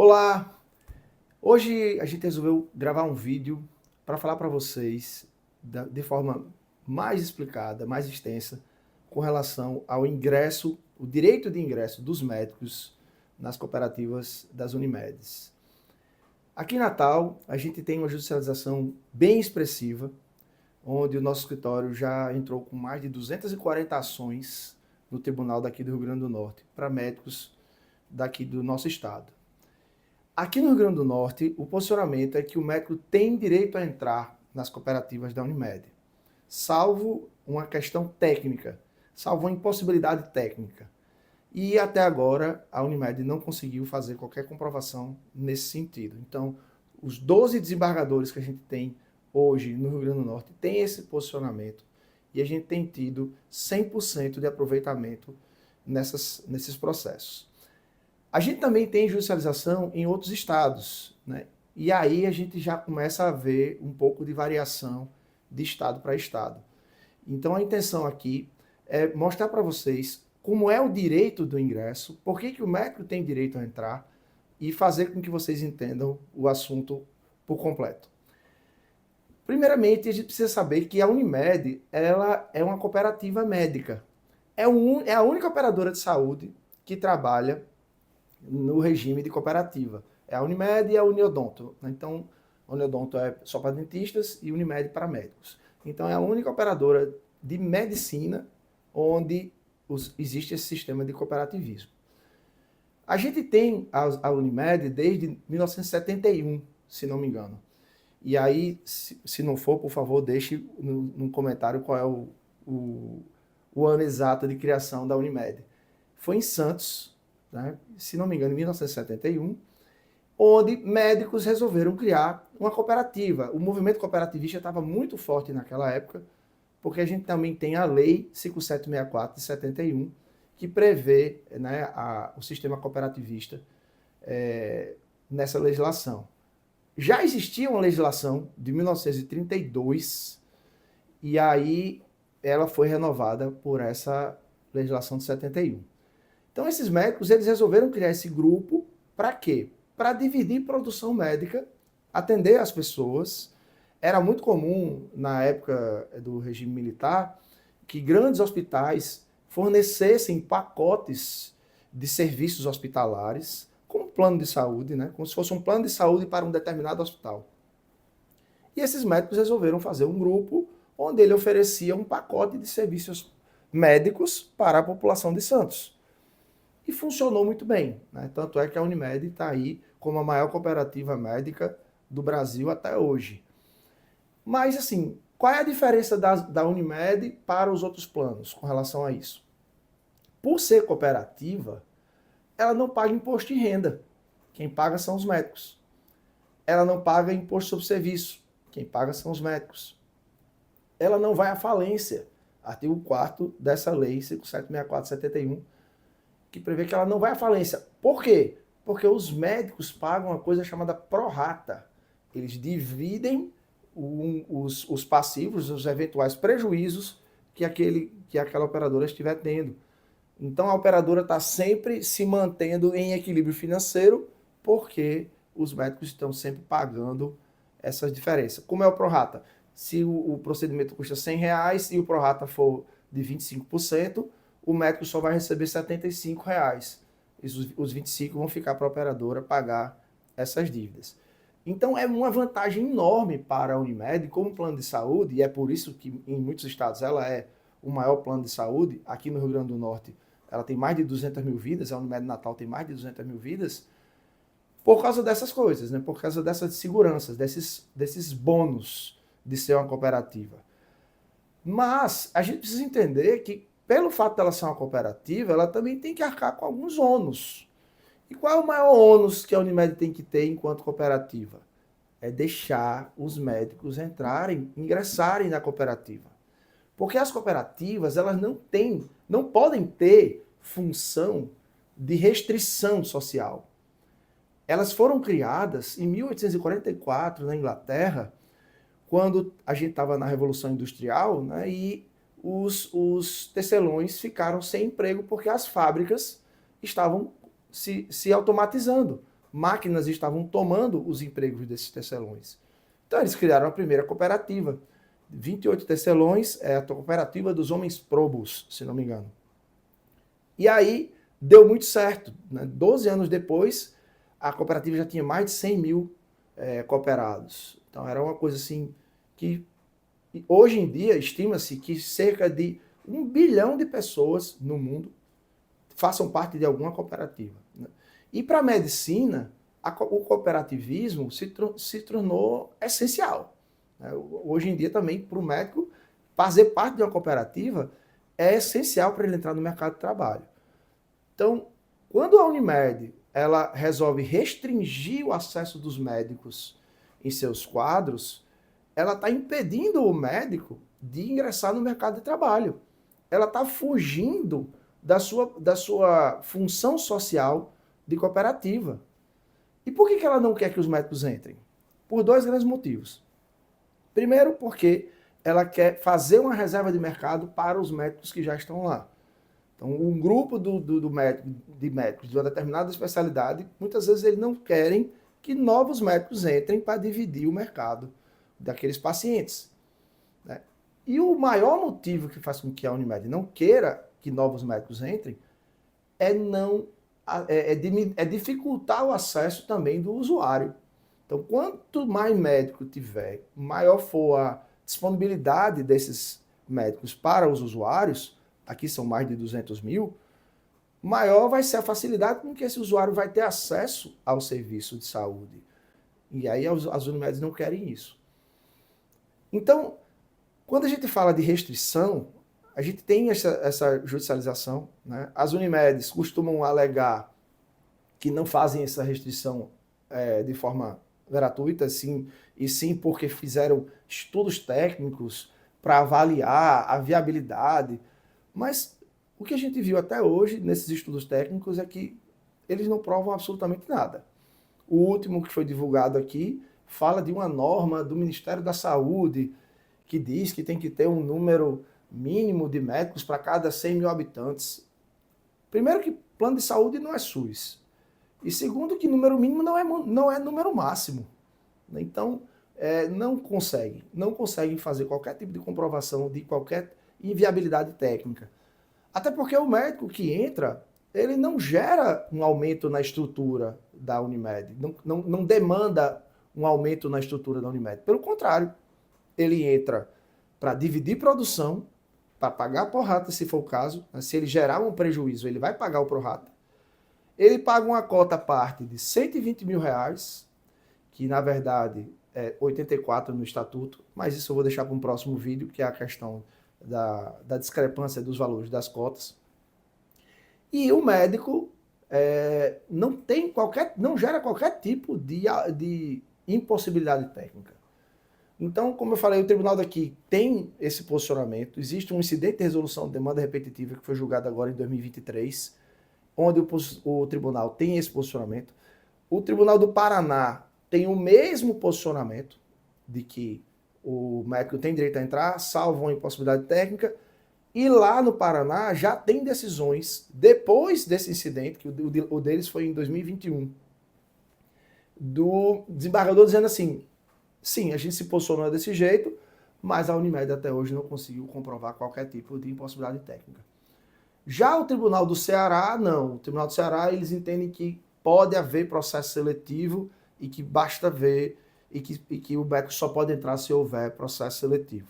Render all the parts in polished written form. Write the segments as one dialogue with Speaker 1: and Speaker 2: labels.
Speaker 1: Olá! Hoje a gente resolveu gravar um vídeo para falar para vocês de forma mais explicada, mais extensa, com relação ao ingresso, o direito de ingresso dos médicos nas cooperativas das Unimedes. Aqui em Natal, a gente tem uma judicialização bem expressiva, onde o nosso escritório já entrou com mais de 240 ações no tribunal daqui do Rio Grande do Norte para médicos daqui do nosso estado. Aqui no Rio Grande do Norte, o posicionamento é que o médico tem direito a entrar nas cooperativas da Unimed, salvo uma questão técnica, salvo uma impossibilidade técnica. E até agora a Unimed não conseguiu fazer qualquer comprovação nesse sentido. Então, os 12 desembargadores que a gente tem hoje no Rio Grande do Norte têm esse posicionamento e a gente tem tido 100% de aproveitamento nesses processos. A gente também tem judicialização em outros estados, né? E aí a gente já começa a ver um pouco de variação de estado para estado. Então a intenção aqui é mostrar para vocês como é o direito do ingresso, por que o médico tem direito a entrar e fazer com que vocês entendam o assunto por completo. Primeiramente, a gente precisa saber que a Unimed ela é uma cooperativa médica. É a única operadora de saúde que trabalha no regime de cooperativa. É a Unimed e a Uniodonto. Então, a Uniodonto é só para dentistas e Unimed para médicos. Então, é a única operadora de medicina onde existe esse sistema de cooperativismo. A gente tem a Unimed desde 1971, se não me engano. E aí, se não for, por favor, deixe no comentário qual é o ano exato de criação da Unimed. Foi em Santos, né, se não me engano, em 1971, onde médicos resolveram criar uma cooperativa. O movimento cooperativista estava muito forte naquela época, porque a gente também tem a Lei 5764 de 71, que prevê, né, o sistema cooperativista nessa legislação. Já existia uma legislação de 1932, e aí ela foi renovada por essa legislação de 71. Então esses médicos eles resolveram criar esse grupo para quê? Para dividir produção médica, atender as pessoas. Era muito comum na época do regime militar que grandes hospitais fornecessem pacotes de serviços hospitalares com um plano de saúde, né? Como se fosse um plano de saúde para um determinado hospital. E esses médicos resolveram fazer um grupo onde ele oferecia um pacote de serviços médicos para a população de Santos. E funcionou muito bem, né? Tanto é que a Unimed está aí como a maior cooperativa médica do Brasil até hoje. Mas, assim, qual é a diferença da Unimed para os outros planos com relação a isso? Por ser cooperativa, ela não paga imposto de renda. Quem paga são os médicos. Ela não paga imposto sobre serviço. Quem paga são os médicos. Ela não vai à falência. Artigo 4º dessa lei 5764/71, que prevê que ela não vai à falência. Por quê? Porque os médicos pagam uma coisa chamada prorata. Eles dividem os passivos, os eventuais prejuízos que aquela operadora estiver tendo. Então a operadora está sempre se mantendo em equilíbrio financeiro, porque os médicos estão sempre pagando essas diferenças. Como é o prorata? Se o procedimento custa R$100 e o prorata for de 25%, o médico só vai receber R$75. Os 25 vão ficar para a operadora pagar essas dívidas. Então é uma vantagem enorme para a Unimed como plano de saúde, e é por isso que em muitos estados ela é o maior plano de saúde. Aqui no Rio Grande do Norte ela tem mais de 200 mil vidas, a Unimed Natal tem mais de 200 mil vidas, por causa dessas coisas, né? Por causa dessas seguranças, desses bônus de ser uma cooperativa. Mas a gente precisa entender que, pelo fato dela ser uma cooperativa, ela também tem que arcar com alguns ônus. E qual é o maior ônus que a Unimed tem que ter enquanto cooperativa? É deixar os médicos ingressarem na cooperativa. Porque as cooperativas, elas não podem ter função de restrição social. Elas foram criadas em 1844 na Inglaterra, quando a gente estava na Revolução Industrial, né, e os tecelões ficaram sem emprego porque as fábricas estavam se automatizando. máquinas estavam tomando os empregos desses tecelões. Então eles criaram a primeira cooperativa. 28 tecelões é a cooperativa dos homens probos, se não me engano. E aí deu muito certo. Né? 12 anos depois, a cooperativa já tinha mais de 100 mil cooperados. Então era uma coisa assim que hoje em dia estima-se que cerca de 1 bilhão de pessoas no mundo façam parte de alguma cooperativa. Né? E para a medicina, o cooperativismo se tornou essencial. Né? Hoje em dia também, para o médico, fazer parte de uma cooperativa é essencial para ele entrar no mercado de trabalho. Então, quando a Unimed ela resolve restringir o acesso dos médicos em seus quadros, ela está impedindo o médico de ingressar no mercado de trabalho. Ela está fugindo da sua função social de cooperativa. E por que ela não quer que os médicos entrem? Por dois grandes motivos. Primeiro, porque ela quer fazer uma reserva de mercado para os médicos que já estão lá. Então, um grupo de médicos de uma determinada especialidade, muitas vezes eles não querem que novos médicos entrem para dividir o mercado daqueles pacientes. Né? E o maior motivo que faz com que a Unimed não queira que novos médicos entrem é dificultar o acesso também do usuário. Então, quanto mais médico tiver, maior for a disponibilidade desses médicos para os usuários, aqui são mais de 200 mil, maior vai ser a facilidade com que esse usuário vai ter acesso ao serviço de saúde. E aí as Unimedes não querem isso. Então, quando a gente fala de restrição, a gente tem essa judicialização. Né? As Unimedes costumam alegar que não fazem essa restrição de forma gratuita, e sim porque fizeram estudos técnicos para avaliar a viabilidade. Mas o que a gente viu até hoje nesses estudos técnicos é que eles não provam absolutamente nada. O último que foi divulgado aqui fala de uma norma do Ministério da Saúde que diz que tem que ter um número mínimo de médicos para cada 100 mil habitantes. Primeiro que plano de saúde não é SUS. E segundo que número mínimo não é número máximo. Então, não conseguem fazer qualquer tipo de comprovação de qualquer inviabilidade técnica. Até porque o médico que entra, ele não gera um aumento na estrutura da Unimed, não demanda um aumento na estrutura da Unimed. Pelo contrário, ele entra para dividir produção, para pagar a prorata, se for o caso. Se ele gerar um prejuízo, ele vai pagar o prorata. Ele paga uma cota à parte de R$120 mil, que na verdade é 84 no estatuto, mas isso eu vou deixar para um próximo vídeo, que é a questão da discrepância dos valores das cotas. E o médico não gera qualquer tipo de impossibilidade técnica. Então, como eu falei, o tribunal daqui tem esse posicionamento. Existe um incidente de resolução de demanda repetitiva que foi julgado agora em 2023, onde o tribunal tem esse posicionamento. O Tribunal do Paraná tem o mesmo posicionamento de que o médico tem direito a entrar, salvo uma impossibilidade técnica. E lá no Paraná já tem decisões, depois desse incidente, que o deles foi em 2021, do desembargador dizendo assim: sim, a gente se posicionou desse jeito, mas a Unimed até hoje não conseguiu comprovar qualquer tipo de impossibilidade técnica. Já o Tribunal do Ceará, não. O Tribunal do Ceará, eles entendem que pode haver processo seletivo e que basta ver e que o médico só pode entrar se houver processo seletivo.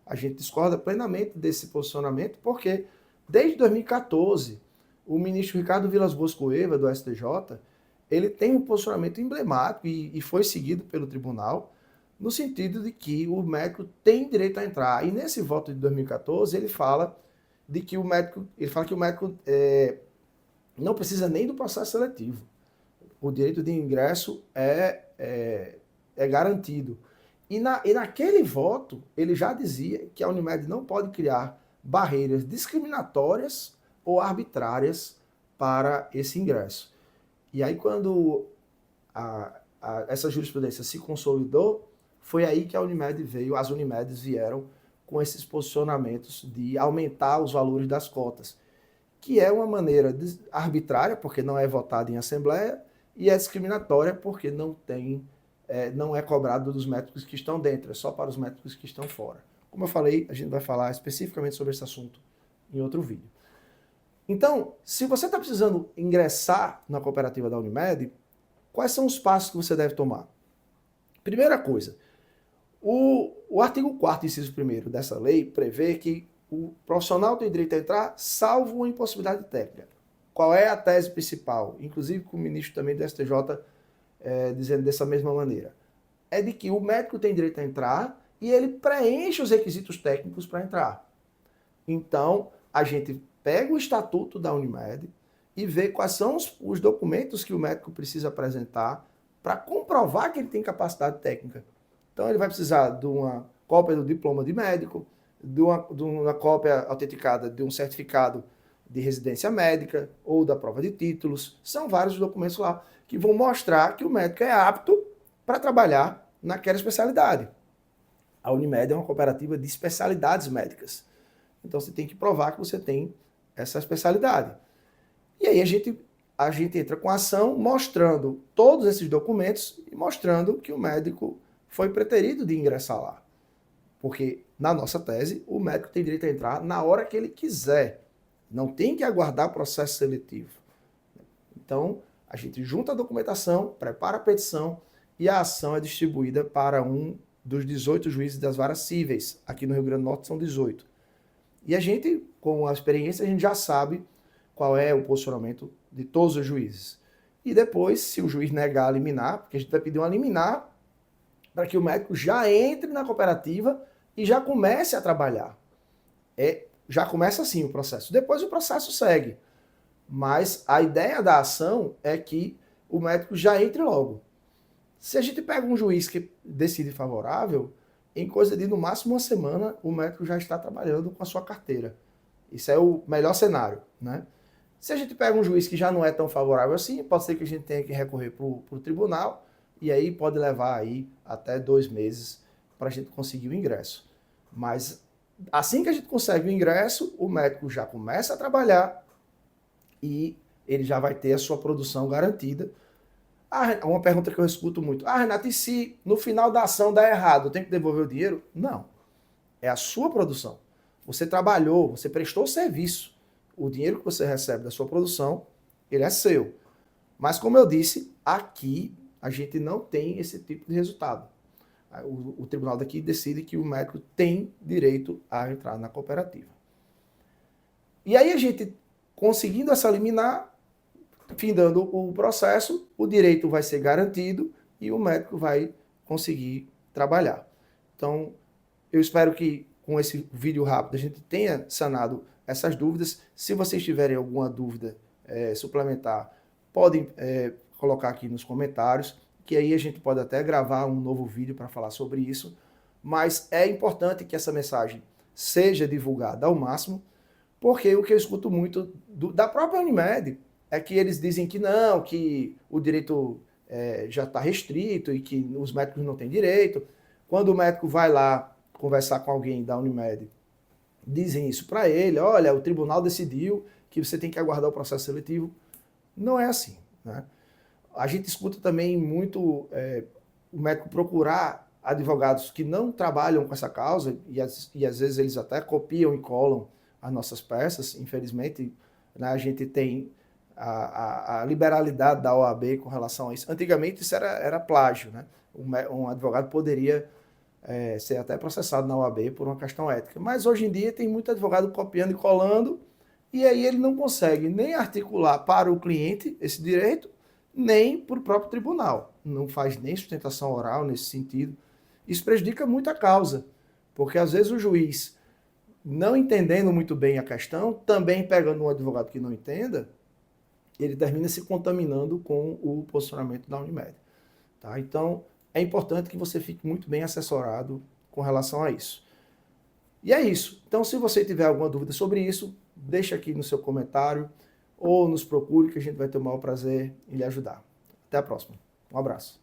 Speaker 1: A gente discorda plenamente desse posicionamento porque, desde 2014, o ministro Ricardo Vilas Boas Cueva, do STJ, ele tem um posicionamento emblemático e foi seguido pelo tribunal, no sentido de que o médico tem direito a entrar. E nesse voto de 2014, ele fala que o médico não precisa nem do processo seletivo. O direito de ingresso é garantido. E naquele voto, ele já dizia que a Unimed não pode criar barreiras discriminatórias ou arbitrárias para esse ingresso. E aí, quando essa jurisprudência se consolidou, foi aí que as Unimedes vieram com esses posicionamentos de aumentar os valores das cotas, que é uma maneira arbitrária, porque não é votado em assembleia, e é discriminatória porque não é cobrado dos médicos que estão dentro, é só para os médicos que estão fora. Como eu falei, a gente vai falar especificamente sobre esse assunto em outro vídeo. Então, se você está precisando ingressar na cooperativa da Unimed, quais são os passos que você deve tomar? Primeira coisa, o artigo 4º, inciso 1º dessa lei prevê que o profissional tem direito a entrar salvo uma impossibilidade técnica. Qual é a tese principal? Inclusive com o ministro também do STJ dizendo dessa mesma maneira. É de que o médico tem direito a entrar e ele preenche os requisitos técnicos para entrar. Então, a gente pega o estatuto da Unimed e vê quais são os documentos que o médico precisa apresentar para comprovar que ele tem capacidade técnica. Então, ele vai precisar de uma cópia do diploma de médico, de uma cópia autenticada de um certificado de residência médica ou da prova de títulos. São vários documentos lá que vão mostrar que o médico é apto para trabalhar naquela especialidade. A Unimed é uma cooperativa de especialidades médicas. Então, você tem que provar que você tem essa especialidade. E aí a gente entra com a ação mostrando todos esses documentos e mostrando que o médico foi preterido de ingressar lá. Porque, na nossa tese, o médico tem direito a entrar na hora que ele quiser. Não tem que aguardar processo seletivo. Então, a gente junta a documentação, prepara a petição e a ação é distribuída para um dos 18 juízes das varas cíveis. Aqui no Rio Grande do Norte são 18. E a gente, com a experiência, a gente já sabe qual é o posicionamento de todos os juízes. E depois, se o juiz negar a liminar, porque a gente vai pedir uma liminar para que o médico já entre na cooperativa e já comece a trabalhar. Já começa assim o processo. Depois o processo segue. Mas a ideia da ação é que o médico já entre logo. Se a gente pega um juiz que decide favorável, em coisa de no máximo uma semana, o médico já está trabalhando com a sua carteira. Isso é o melhor cenário, né? Se a gente pega um juiz que já não é tão favorável assim, pode ser que a gente tenha que recorrer para o tribunal e aí pode levar aí até 2 meses para a gente conseguir o ingresso. Mas assim que a gente consegue o ingresso, o médico já começa a trabalhar e ele já vai ter a sua produção garantida. Uma pergunta que eu escuto muito. Renato, e se no final da ação dá errado, tem que devolver o dinheiro? Não. É a sua produção. Você trabalhou, você prestou serviço. O dinheiro que você recebe da sua produção, ele é seu. Mas como eu disse, aqui a gente não tem esse tipo de resultado. O tribunal daqui decide que o médico tem direito a entrar na cooperativa. E aí a gente, conseguindo essa liminar, findando o processo, o direito vai ser garantido e o médico vai conseguir trabalhar. Então, eu espero que com esse vídeo rápido a gente tenha sanado essas dúvidas. Se vocês tiverem alguma dúvida suplementar, podem colocar aqui nos comentários, que aí a gente pode até gravar um novo vídeo para falar sobre isso. Mas é importante que essa mensagem seja divulgada ao máximo, porque o que eu escuto muito da própria Unimed é que eles dizem que não, que o direito já está restrito e que os médicos não têm direito. Quando o médico vai lá conversar com alguém da Unimed, dizem isso para ele, olha, o tribunal decidiu que você tem que aguardar o processo seletivo. Não é assim, né? A gente escuta também muito o médico procurar advogados que não trabalham com essa causa e às vezes eles até copiam e colam as nossas peças. Infelizmente, né, a gente tem a liberalidade da OAB com relação a isso. Antigamente isso era plágio, né? Um advogado poderia ser até processado na OAB por uma questão ética. Mas hoje em dia tem muito advogado copiando e colando e aí ele não consegue nem articular para o cliente esse direito, nem para o próprio tribunal. Não faz nem sustentação oral nesse sentido. Isso prejudica muito a causa, porque às vezes o juiz, não entendendo muito bem a questão, também pegando um advogado que não entenda, ele termina se contaminando com o posicionamento da Unimed. Tá? Então, é importante que você fique muito bem assessorado com relação a isso. E é isso. Então, se você tiver alguma dúvida sobre isso, deixa aqui no seu comentário ou nos procure que a gente vai ter o maior prazer em lhe ajudar. Até a próxima. Um abraço.